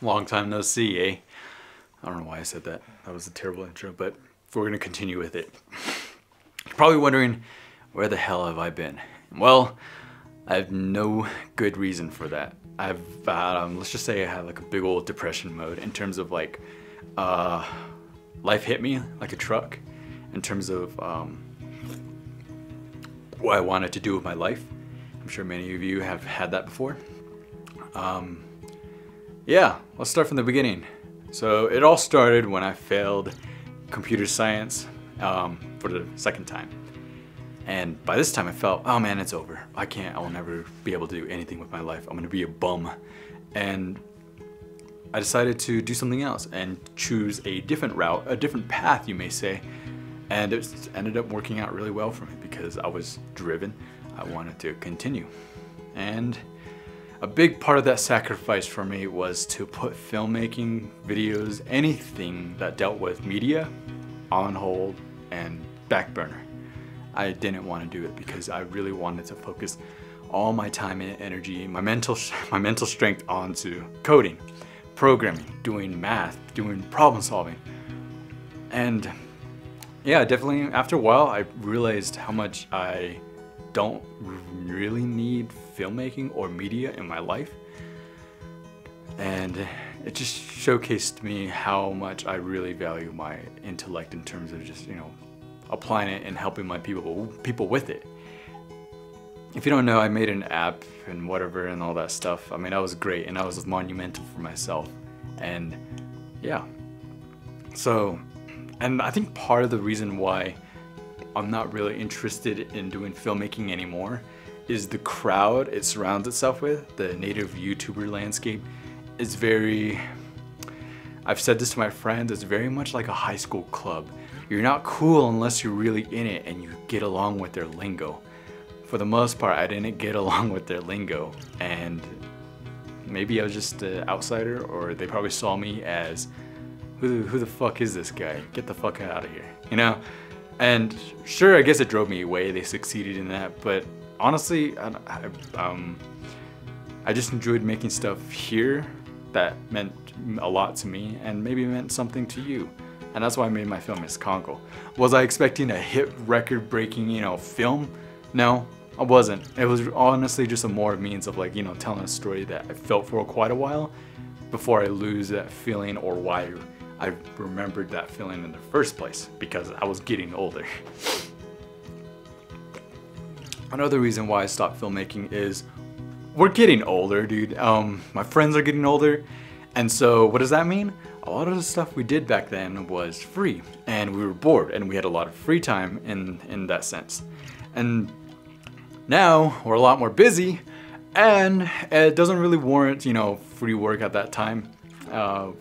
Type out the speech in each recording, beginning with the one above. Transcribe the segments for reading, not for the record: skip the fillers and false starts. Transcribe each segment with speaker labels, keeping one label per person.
Speaker 1: Long time no see, eh? I don't know why I said that. That was a terrible intro, but we're gonna continue with it. You're probably wondering, where the hell have I been? Well, I have no good reason for that. I've let's just say I had like a big old depression mode in terms of like, life hit me like a truck in terms of what I wanted to do with my life. I'm sure many of you have had that before. Yeah, let's start from the beginning. So it all started when I failed computer science for the second time. And by this time I felt, oh man, it's over. I will never be able to do anything with my life. I'm gonna be a bum. And I decided to do something else and choose a different route, a different path, you may say. And it ended up working out really well for me because I was driven. I wanted to continue. And a big part of that sacrifice for me was to put filmmaking, videos, anything that dealt with media on hold and back burner. I didn't want to do it because I really wanted to focus all my time and energy, my mental strength onto coding, programming, doing math, doing problem solving. And yeah, definitely after a while I realized how much I don't really need filmmaking or media in my life. And it just showcased me how much I really value my intellect in terms of just, applying it and helping my people with it. If you don't know, I made an app and whatever and all that stuff. I mean, that was great and that was monumental for myself. And yeah. So, and I think part of the reason why I'm not really interested in doing filmmaking anymore is the crowd it surrounds itself with. The native YouTuber landscape is very, I've said this to my friends, it's very much like a high school club. You're not cool unless you're really in it and you get along with their lingo. For the most part, I didn't get along with their lingo, and maybe I was just an outsider, or they probably saw me as, who the fuck is this guy? Get the fuck out of here, And sure, I guess it drove me away. They succeeded in that, but honestly, I just enjoyed making stuff here that meant a lot to me and maybe meant something to you. And that's why I made my film Miss Congo. Was I expecting a hit record-breaking, film? No, I wasn't. It was honestly just a more means of telling a story that I felt for quite a while before I lose that feeling, or why I remembered that feeling in the first place, because I was getting older. Another reason why I stopped filmmaking is we're getting older, dude. My friends are getting older, and so what does that mean? A lot of the stuff we did back then was free, and we were bored, and we had a lot of free time in that sense. And now we're a lot more busy, and it doesn't really warrant, free work at that time.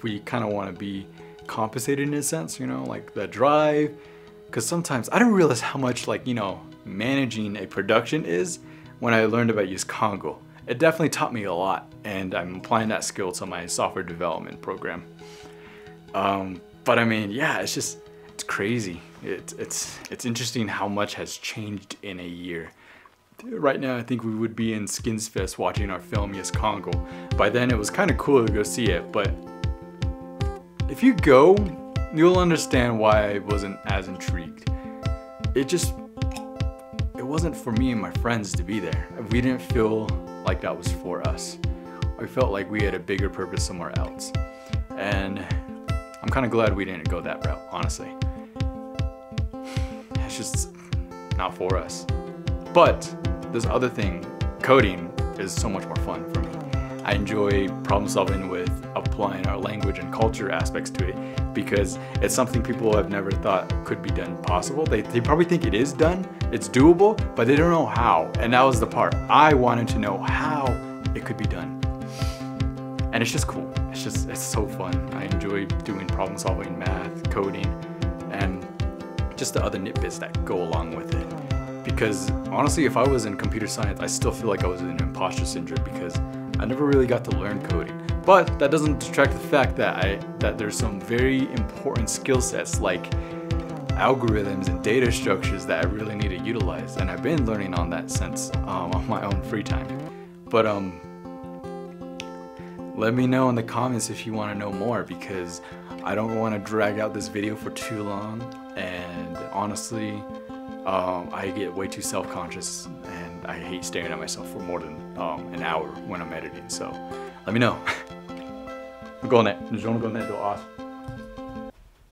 Speaker 1: We kind of want to be compensated in a sense, like the drive, because sometimes I didn't realize how much managing a production is when I learned about Use Congo. It definitely taught me a lot, and I'm applying that skill to my software development program. But I mean, yeah, it's crazy. It's interesting how much has changed in a year. Right now, I think we would be in Skins Fest watching our film Yes Congo. By then, it was kind of cool to go see it, but if you go, you'll understand why I wasn't as intrigued. It wasn't for me and my friends to be there. We didn't feel like that was for us. I felt like we had a bigger purpose somewhere else. And I'm kind of glad we didn't go that route, honestly. It's just not for us. But this other thing, coding, is so much more fun for me. I enjoy problem solving with applying our language and culture aspects to it, because it's something people have never thought could be done possible. They probably think it is done, it's doable, but they don't know how. And that was the part. I wanted to know how it could be done. And it's just cool. It's so fun. I enjoy doing problem solving, math, coding, and just the other nitbits that go along with it. Because honestly, if I was in computer science, I still feel like I was in imposter syndrome because I never really got to learn coding. But that doesn't detract the fact that there's some very important skill sets like algorithms and data structures that I really need to utilize, and I've been learning on that since on my own free time. But let me know in the comments if you want to know more, because I don't want to drag out this video for too long, and honestly I get way too self-conscious and I hate staring at myself for more than an hour when I'm editing. So let me know. Gå ned. Du skjønner gå ned og